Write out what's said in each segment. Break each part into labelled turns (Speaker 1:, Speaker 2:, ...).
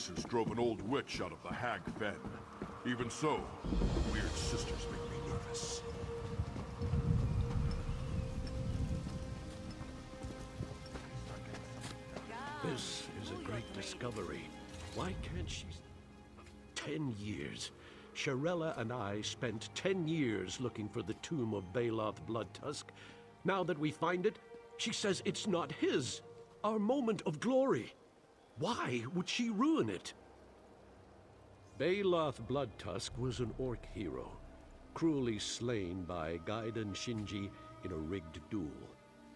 Speaker 1: voices drove an old witch out of the Hag Fen. Even so, the weird sisters make me nervous.
Speaker 2: This is a great discovery. Why can't she... 10 years. Shirella and I spent 10 years looking for the tomb of Baloth Bloodtusk. Now that we find it, she says it's not his. Our moment of glory. Why would she ruin it? Baloth Bloodtusk was an orc hero, cruelly slain by Gaiden Shinji in a rigged duel,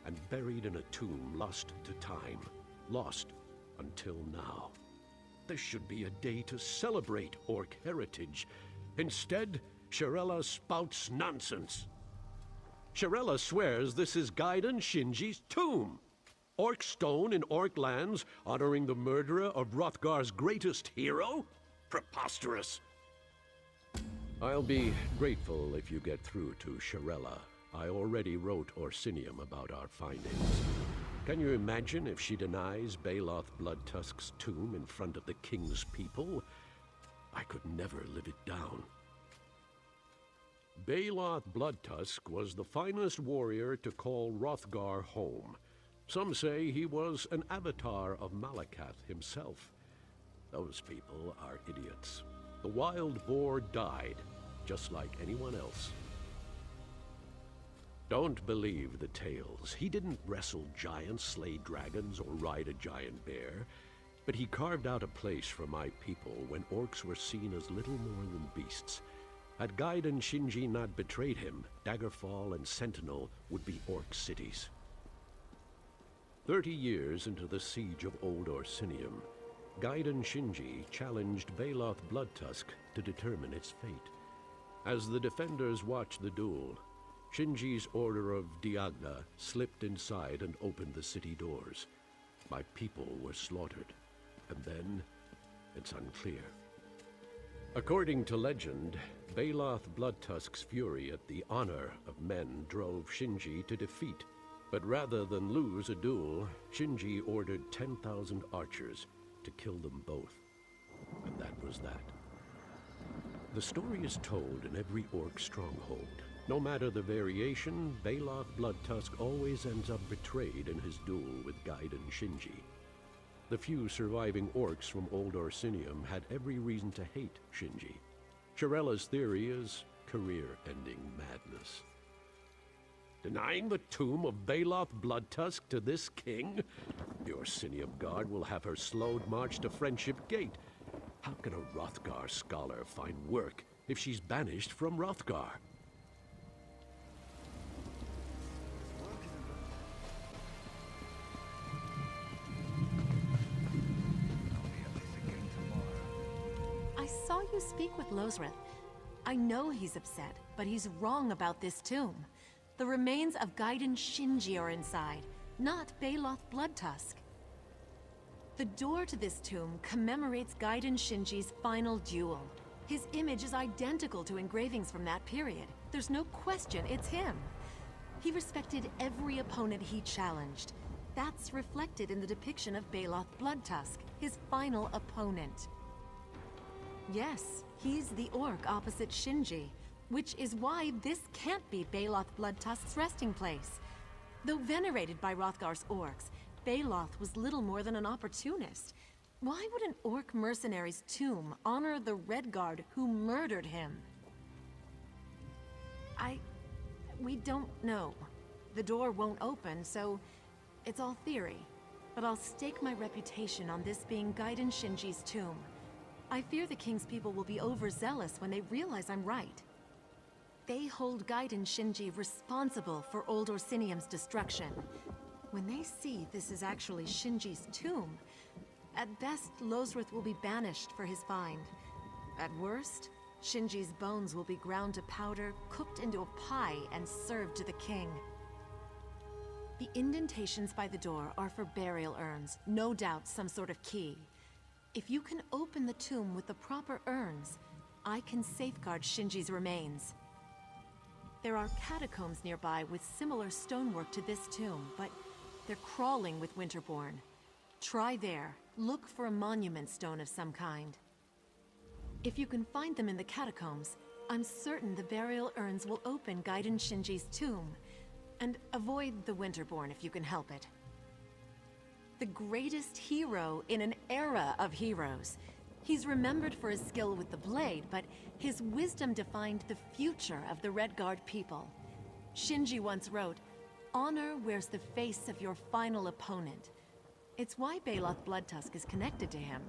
Speaker 2: and buried in a tomb lost to time, lost until now. There should be a day to celebrate orc heritage. Instead, Shirella spouts nonsense. Shirella swears this is Gaiden Shinji's tomb. Orc stone in orc lands, honoring the murderer of Hrothgar's greatest hero? Preposterous. I'll be grateful if you get through to Shirella. I already wrote Orsinium about our findings. Can you imagine if she denies Baloth Bloodtusk's tomb in front of the king's people? I could never live it down. Baloth Bloodtusk was the finest warrior to call Hrothgar home. Some say he was an avatar of Malakath himself. Those people are idiots. The wild boar died, just like anyone else. Don't believe the tales. He didn't wrestle giants, slay dragons, or ride a giant bear. But he carved out a place for my people when orcs were seen as little more than beasts. Had Gaiden Shinji not betrayed him, Daggerfall and Sentinel would be orc cities. 30 years into the siege of Old Orsinium, Gaiden Shinji challenged Baloth Bloodtusk to determine its fate. As the defenders watched the duel, Shinji's order of Diagna slipped inside and opened the city doors. My people were slaughtered, and then it's unclear. According to legend, Baloth Bloodtusk's fury at the honor of men drove Shinji to defeat. But rather than lose a duel, Shinji ordered 10,000 archers to kill them both. And that was that. The story is told in every orc stronghold. No matter the variation, Baloth Bloodtusk always ends up betrayed in his duel with Gaiden Shinji. The few surviving orcs from Old Orsinium had every reason to hate Shinji. Shirella's theory is career-ending madness. Denying the tomb of Baloth Bloodtusk to this king? The Orsinium Guard will have her slowed march to Friendship Gate. How can a Hrothgar scholar find work if she's banished from Hrothgar?
Speaker 3: I saw you speak with Losrith. I know he's upset, but he's wrong about this tomb. The remains of Gaiden Shinji are inside, not Baloth Bloodtusk. The door to this tomb commemorates Gaiden Shinji's final duel. His image is identical to engravings from that period. There's no question it's him. He respected every opponent he challenged. That's reflected in the depiction of Baloth Bloodtusk, his final opponent. Yes, he's the orc opposite Shinji, which is why this can't be Baloth Bloodtusk's resting place. Though venerated by Hrothgar's orcs, Baloth was little more than an opportunist. Why would an orc mercenary's tomb honor the Redguard who murdered him? We don't know. The door won't open, so it's all theory. But I'll stake my reputation on this being Gaiden Shinji's tomb. I fear the King's people will be overzealous when they realize I'm right. They hold Gaiden Shinji responsible for Old Orsinium's destruction. When they see this is actually Shinji's tomb, at best, Losrith will be banished for his find. At worst, Shinji's bones will be ground to powder, cooked into a pie, and served to the king. The indentations by the door are for burial urns, no doubt some sort of key. If you can open the tomb with the proper urns, I can safeguard Shinji's remains. There are catacombs nearby with similar stonework to this tomb, but they're crawling with Winterborn. Try there, look for a monument stone of some kind. If you can find them in the catacombs, I'm certain the burial urns will open Gaiden Shinji's tomb. And avoid the Winterborn if you can help it. The greatest hero in an era of heroes. He's remembered for his skill with the blade, but his wisdom defined the future of the Redguard people. Shinji once wrote, "Honor wears the face of your final opponent." It's why Baloth Bloodtusk is connected to him.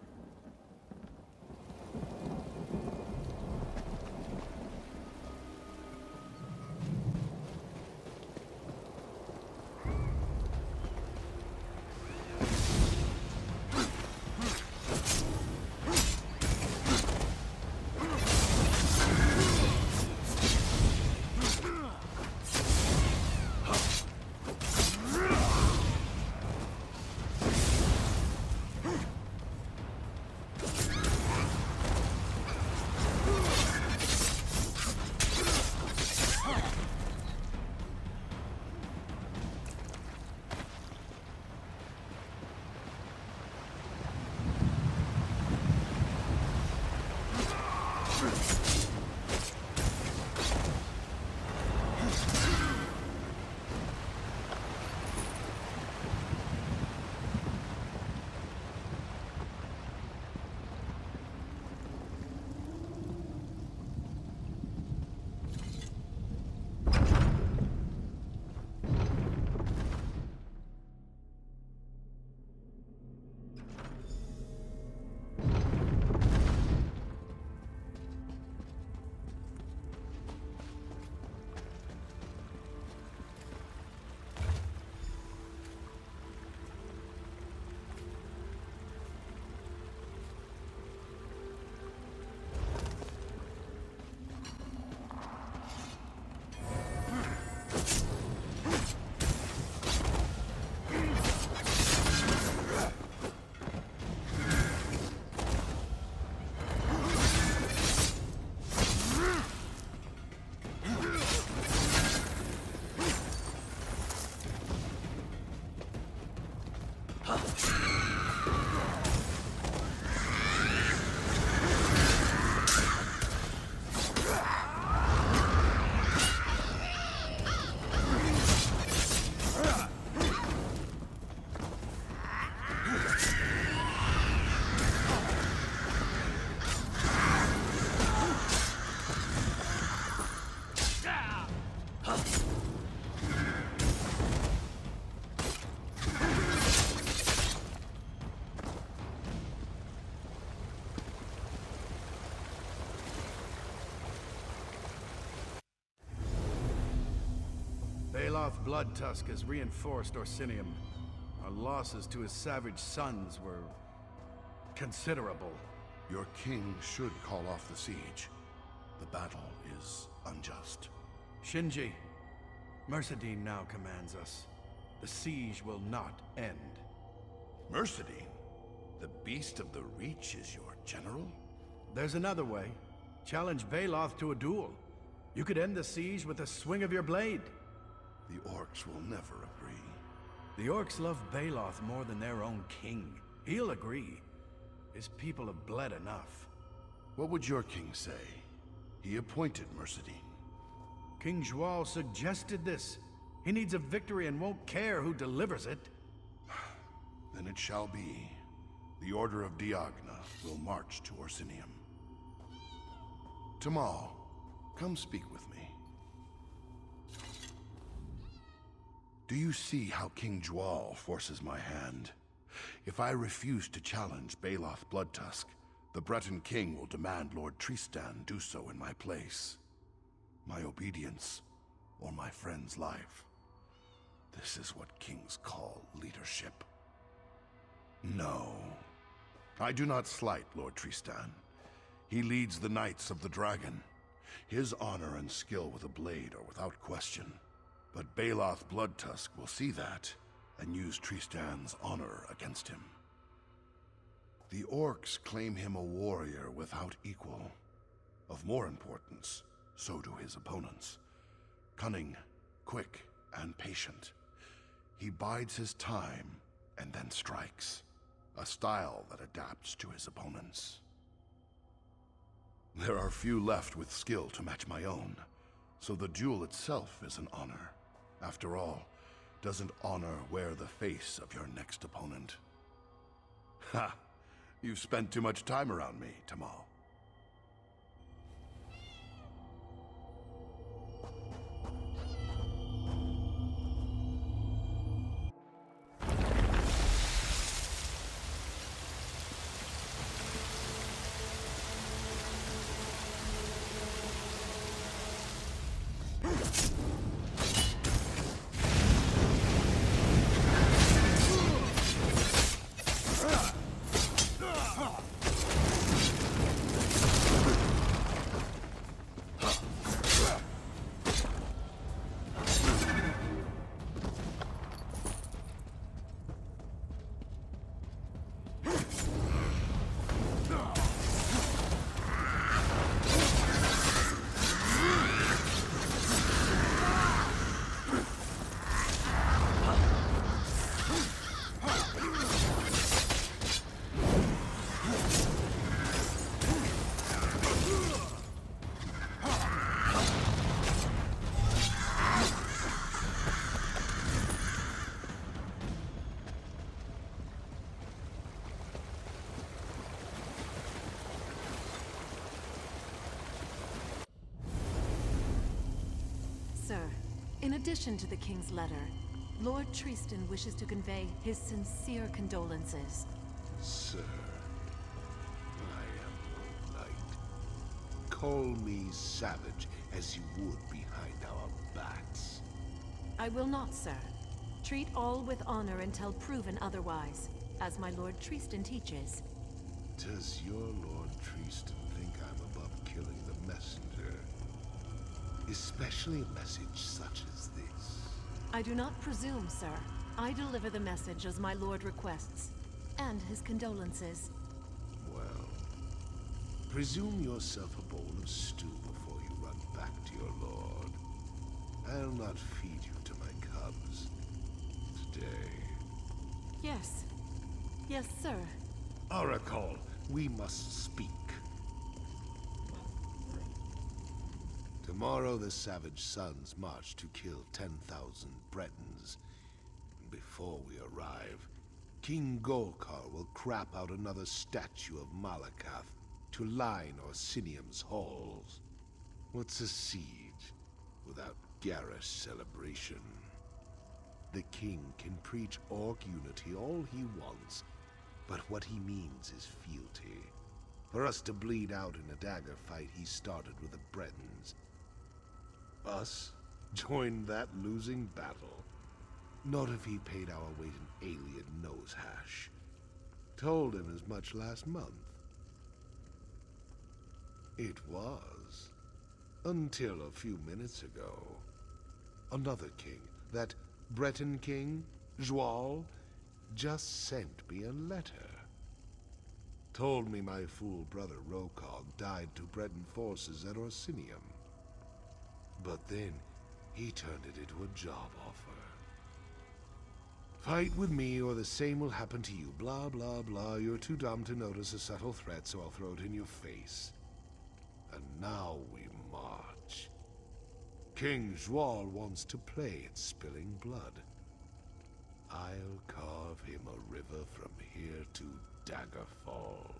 Speaker 4: Baloth Bloodtusk has reinforced Orsinium. Our losses to his savage sons were considerable.
Speaker 1: Your king should call off the siege. The battle is unjust.
Speaker 4: Shinji, Mercedine now commands us. The siege will not end.
Speaker 1: Mercedine? The beast of the Reach is your general?
Speaker 4: There's another way. Challenge Baloth to a duel. You could end the siege with a swing of your blade.
Speaker 1: The orcs will never agree.
Speaker 4: The orcs love Baloth more than their own king. He'll agree. His people have bled enough.
Speaker 1: What would your king say? He appointed Mercedine.
Speaker 4: King Zhual suggested this. He needs a victory and won't care who delivers it.
Speaker 1: Then it shall be. The Order of Diagna will march to Orsinium. Tamal, come speak with me. Do you see how King Zhual forces my hand? If I refuse to challenge Baloth Bloodtusk, the Breton king will demand Lord Tristan do so in my place. My obedience, or my friend's life. This is what kings call leadership. No. I do not slight Lord Tristan. He leads the Knights of the Dragon. His honor and skill with a blade are without question. But Baloth Bloodtusk will see that, and use Tristan's honor against him. The orcs claim him a warrior without equal. Of more importance, so do his opponents. Cunning, quick, and patient. He bides his time, and then strikes. a style that adapts to his opponents. There are few left with skill to match my own, so the duel itself is an honor. After all, doesn't honor wear the face of your next opponent? Ha! You've spent too much time around me, Tamriel.
Speaker 3: Sir, in addition to the King's letter, Lord Tristan wishes to convey his sincere condolences.
Speaker 5: Sir, I am no knight. Call me savage as you would behind our backs.
Speaker 3: I will not, sir. Treat all with honor until proven otherwise, as my Lord Tristan teaches.
Speaker 5: Does your Lord Tristan think I'm above killing the messenger? Especially a message such as this.
Speaker 3: I do not presume, sir. I deliver the message as my lord requests, and his condolences.
Speaker 5: Well, presume yourself a bowl of stew before you run back to your lord. I'll not feed you to my cubs today.
Speaker 3: Yes. Yes, sir.
Speaker 5: Oracle, we must speak. Tomorrow the savage sons march to kill 10,000 Bretons. Before we arrive, King Golkar will crap out another statue of Malakath to line Orsinium's halls. What's a siege without garish celebration? The king can preach orc unity all he wants, but what he means is fealty. For us to bleed out in a dagger fight he started with the Bretons. Us join that losing battle? Not if he paid our weight in alien nose hash. Told him as much last month. It was. Until a few minutes ago. Another king, that Breton king, Joal, just sent me a letter. Told me my fool brother Rokog died to Breton forces at Orsinium. But then, he turned it into a job offer. Fight with me or the same will happen to you. Blah, blah, blah. You're too dumb to notice a subtle threat, so I'll throw it in your face. And now we march. King Joal wants to play at spilling blood. I'll carve him a river from here to Daggerfall.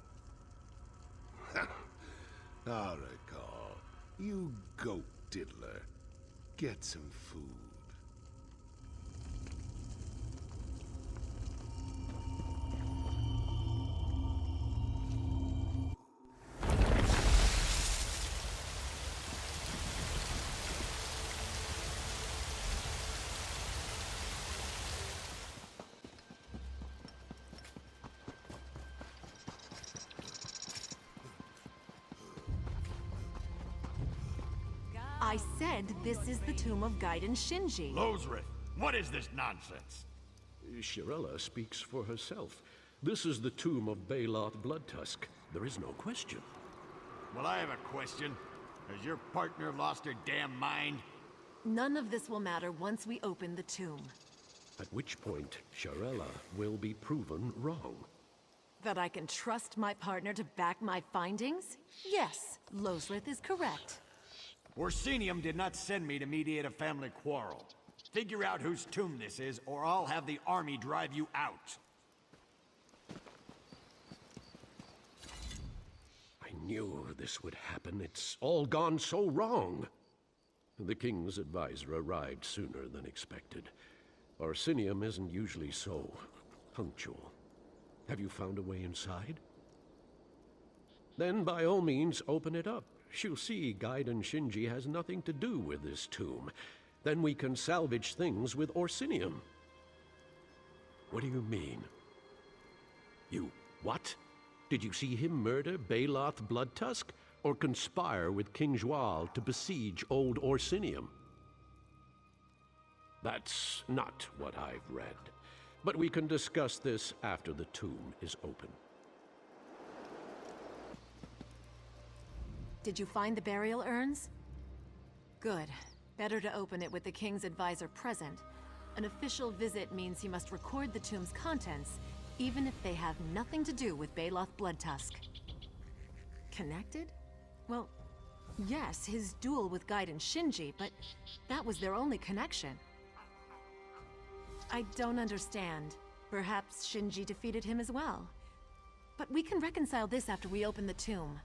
Speaker 5: Oracle, you goat diddler. Get some food.
Speaker 3: I said this is the tomb of Gaiden Shinji.
Speaker 6: Lozrith, what is this nonsense?
Speaker 2: Shirella speaks for herself. This is the tomb of Balon Bloodtusk. There is no question.
Speaker 6: Well, I have a question. Has your partner lost her damn mind?
Speaker 3: None of this will matter once we open the tomb.
Speaker 2: At which point, Shirella will be proven wrong.
Speaker 3: That I can trust my partner to back my findings? Yes, Losrith is correct.
Speaker 6: Orsinium did not send me to mediate a family quarrel. Figure out whose tomb this is, or I'll have the army drive you out.
Speaker 2: I knew this would happen. It's all gone so wrong. The king's advisor arrived sooner than expected. Orsinium isn't usually so punctual. Have you found a way inside? Then by all means, open it up. She'll see Gaiden Shinji has nothing to do with this tomb. Then we can salvage things with Orsinium. What do you mean? You what? Did you see him murder Baloth Bloodtusk, or conspire with King Jual to besiege old Orsinium? That's not what I've read. But we can discuss this after the tomb is open.
Speaker 3: Did you find the burial urns? Good. Better to open it with the king's advisor present. An official visit means he must record the tomb's contents, even if they have nothing to do with Baloth Bloodtusk. Connected? Well, yes, his duel with Gaiden Shinji, but that was their only connection. I don't understand. Perhaps Shinji defeated him as well. But we can reconcile this after we open the tomb.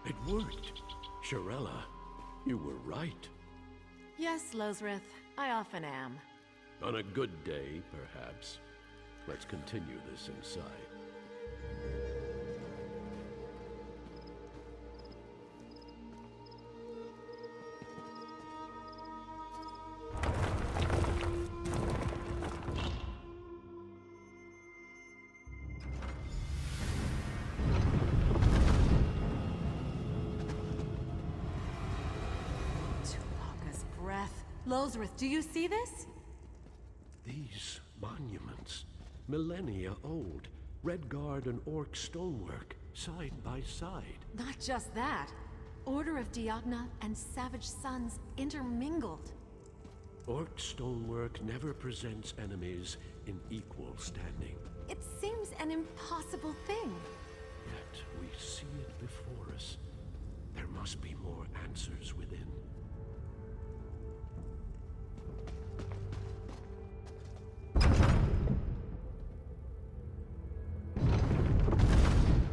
Speaker 2: It worked. Shirella, you were right.
Speaker 3: Yes, Losrith, I often am.
Speaker 2: On a good day, perhaps. Let's continue this inside.
Speaker 3: Losrith, do you see this?
Speaker 2: These monuments, millennia old, Redguard and Orc stonework, side by side.
Speaker 3: Not just that. Order of Diagna and Savage Sons intermingled.
Speaker 2: Orc stonework never presents enemies in equal standing.
Speaker 3: It seems an impossible thing.
Speaker 2: Yet we see it before us. There must be more answers within.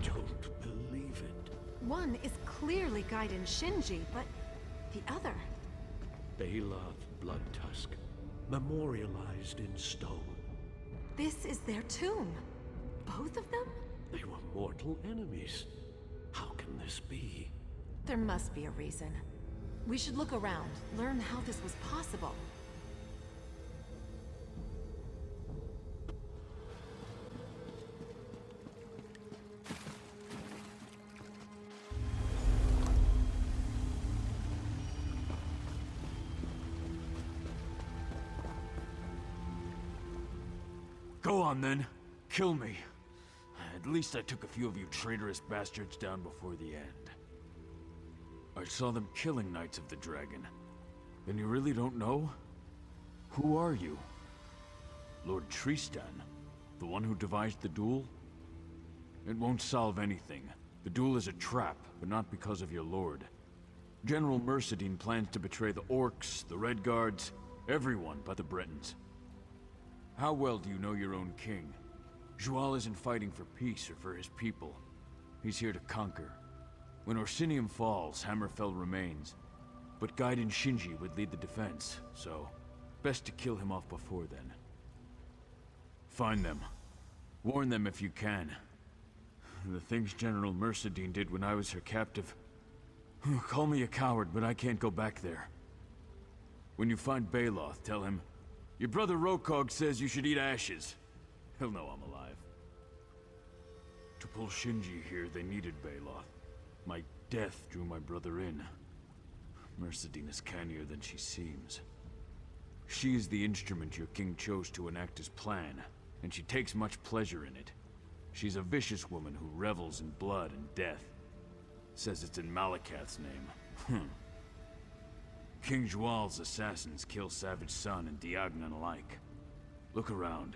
Speaker 2: Don't believe it.
Speaker 3: One is clearly Gaiden Shinji, but the other...
Speaker 2: Baloth Bloodtusk, memorialized in stone.
Speaker 3: This is their tomb. Both of them?
Speaker 2: They were mortal enemies. How can this be?
Speaker 3: There must be a reason. We should look around, learn how this was possible.
Speaker 7: Go on then. Kill me. At least I took a few of you traitorous bastards down before the end. I saw them killing Knights of the Dragon. And you really don't know? Who are you? Lord Tristan? The one who devised the duel? It won't solve anything. The duel is a trap, but not because of your lord. General Mercedine plans to betray the Orcs, the Redguards, everyone but the Bretons. How well do you know your own king? Jual isn't fighting for peace or for his people. He's here to conquer. When Orsinium falls, Hammerfell remains. But Gaiden Shinji would lead the defense, so best to kill him off before then. Find them. Warn them if you can. The things General Mercedine did when I was her captive. Call me a coward, but I can't go back there. When you find Baloth, tell him, your brother Rokog says you should eat ashes. He'll know I'm alive. To pull Shinji here, they needed Baloth. My death drew my brother in. Mercedine is cannier than she seems. She is the instrument your king chose to enact his plan, and she takes much pleasure in it. She's a vicious woman who revels in blood and death. Says it's in Malakath's name. King Jual's assassins kill Savage Son and Diagnan alike. Look around.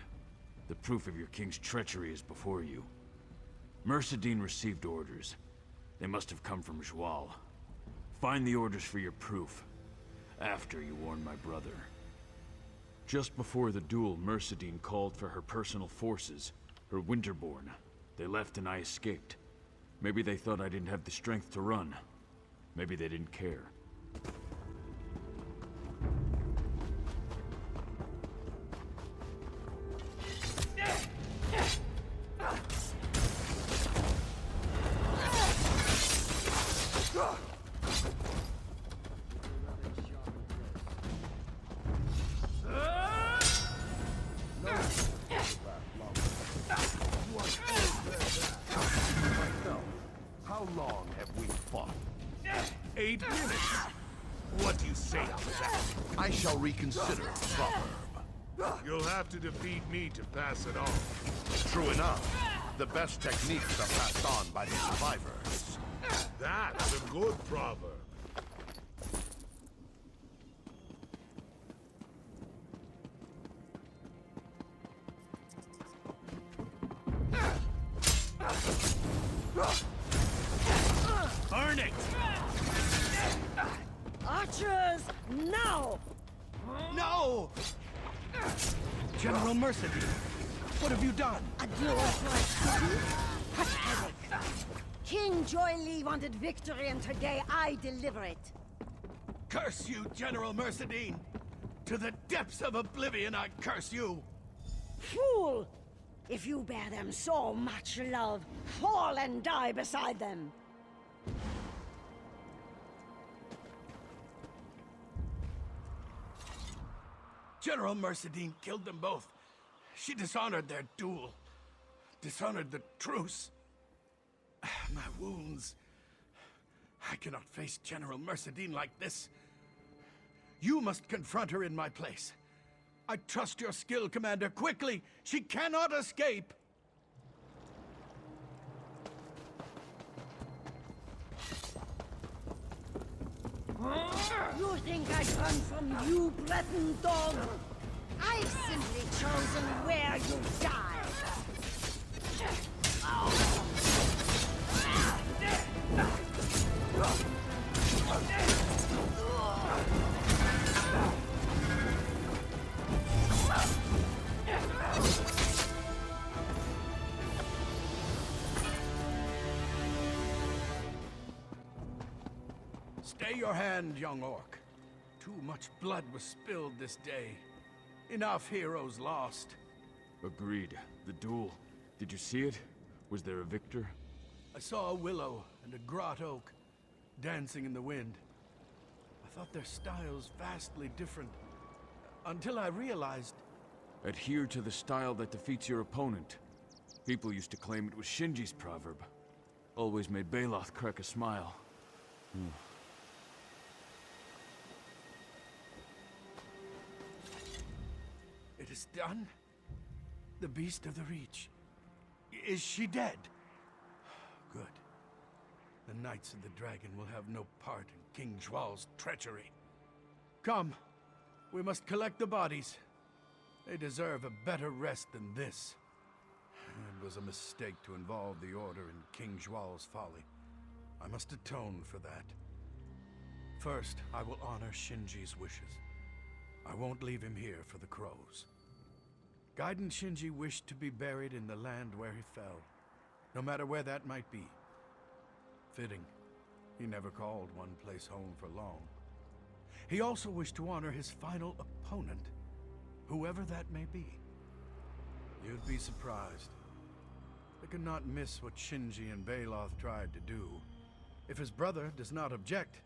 Speaker 7: The proof of your king's treachery is before you. Mercedine received orders. They must have come from Jual. Find the orders for your proof, after you warn my brother. Just before the duel, Mercedine called for her personal forces, her Winterborn. They left and I escaped. Maybe they thought I didn't have the strength to run. Maybe they didn't care.
Speaker 1: How long have we fought? 8 minutes. What do you say to that? I shall reconsider the proverb.
Speaker 5: You'll have to defeat me to pass it on.
Speaker 1: True enough. The best techniques are passed on by the survivors.
Speaker 5: That's a good proverb.
Speaker 6: Burn it!
Speaker 8: Archers, now!
Speaker 4: No! General Mercedine, what have you done?
Speaker 8: A duel for a city? Pathetic. King Joy Lee wanted victory, and today I deliver it.
Speaker 4: Curse you, General Mercedine! To the depths of Oblivion, I curse you!
Speaker 8: Fool! If you bear them so much love, fall and die beside them.
Speaker 4: General Mercedine killed them both. She dishonored their duel. Dishonored the truce. My wounds. I cannot face General Mercedine like this. You must confront her in my place. I trust your skill, Commander. Quickly! She cannot escape!
Speaker 8: You think I'd run from you, Breton dog? I've simply chosen where you die.
Speaker 4: Stay your hand, young orc. Too much blood was spilled this day. Enough heroes lost.
Speaker 7: Agreed. The duel. Did you see it? Was there a victor?
Speaker 4: I saw a willow and a grot oak dancing in the wind. I thought their styles vastly different, until I realized...
Speaker 7: Adhere to the style that defeats your opponent. People used to claim it was Shinji's proverb. Always made Baloth crack a smile.
Speaker 4: It is done? The Beast of the Reach. Is she dead? Good. The Knights of the Dragon will have no part in King Jual's treachery. Come, we must collect the bodies. They deserve a better rest than this. It was a mistake to involve the Order in King Jual's folly. I must atone for that. First, I will honor Shinji's wishes. I won't leave him here for the crows. Gaiden Shinji wished to be buried in the land where he fell, no matter where that might be. Fitting. He never called one place home for long. He also wished to honor his final opponent, whoever that may be. You'd be surprised. They could not miss what Shinji and Baloth tried to do. If his brother does not object,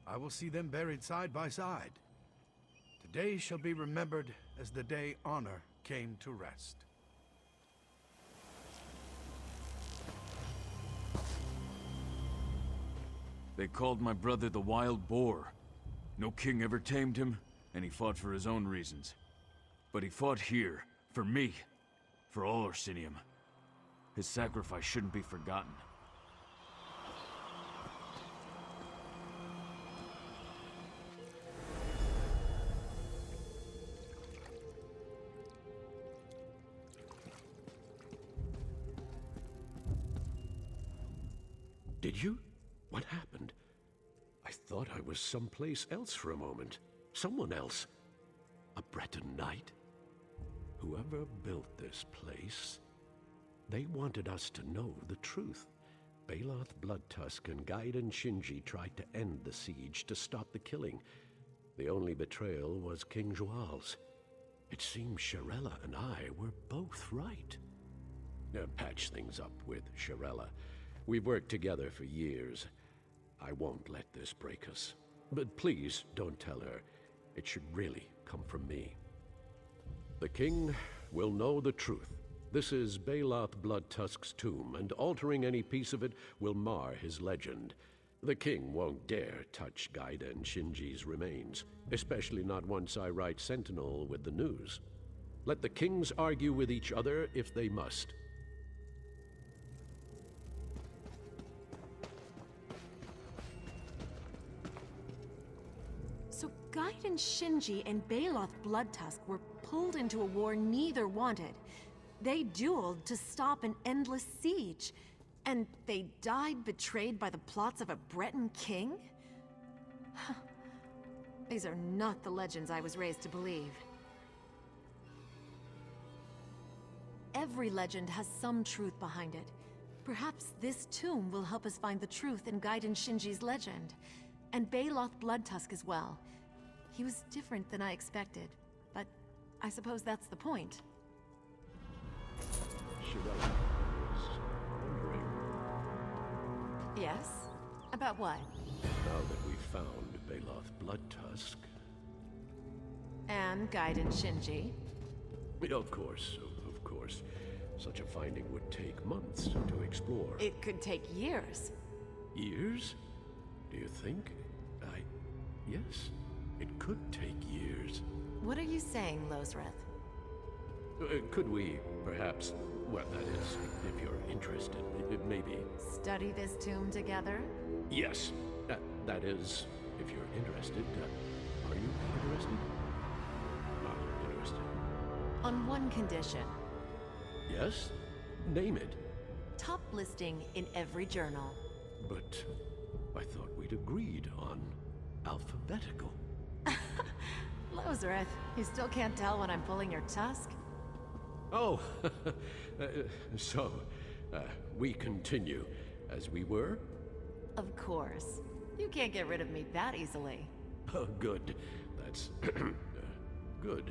Speaker 4: I will see them buried side by side. Today shall be remembered as the day honor came to rest.
Speaker 7: They called my brother the Wild Boar. No king ever tamed him, and he fought for his own reasons. But he fought here, for me, for all Orsinium. His sacrifice shouldn't be forgotten.
Speaker 2: Did you? What happened? I thought I was someplace else for a moment. Someone else. A Breton knight? Whoever built this place, they wanted us to know the truth. Baloth, Bloodtusk, and Gaiden Shinji tried to end the siege to stop the killing. The only betrayal was King Joal's. It seems Shirella and I were both right. Patch things up with Shirella. We've worked together for years. I won't let this break us. But please don't tell her. It should really come from me. The king will know the truth. This is Baloth Bloodtusk's tomb, and altering any piece of it will mar his legend. The king won't dare touch Gaiden Shinji's remains, especially not once I write Sentinel with the news. Let the kings argue with each other if they must.
Speaker 3: So Gaiden Shinji and Baloth Bloodtusk were pulled into a war neither wanted. They dueled to stop an endless siege. And they died betrayed by the plots of a Breton king? These are not the legends I was raised to believe. Every legend has some truth behind it. Perhaps this tomb will help us find the truth in Gaiden Shinji's legend. And Baloth Bloodtusk as well. He was different than I expected, but I suppose that's the point.
Speaker 2: Shirella was wondering.
Speaker 3: Yes? About what?
Speaker 2: Now that we've found Baloth Bloodtusk.
Speaker 3: And Gaiden Shinji.
Speaker 2: Of course. Such a finding would take months to explore.
Speaker 3: It could take years.
Speaker 2: Years? Do you think? Yes, it could take years.
Speaker 3: What are you saying, Losreth?
Speaker 2: Could we, perhaps, well, that is, if you're interested, maybe...
Speaker 3: Study this tomb together?
Speaker 2: Yes, that is, if you're interested. Are you interested? Not interested.
Speaker 3: On one condition.
Speaker 2: Yes? Name it.
Speaker 3: Top listing in every journal.
Speaker 2: But I thought we'd agreed on alphabetical.
Speaker 3: Losreth, you still can't tell when I'm pulling your tusk?
Speaker 2: Oh, so, we continue as we were?
Speaker 3: Of course. You can't get rid of me that easily.
Speaker 2: Oh, good. That's good.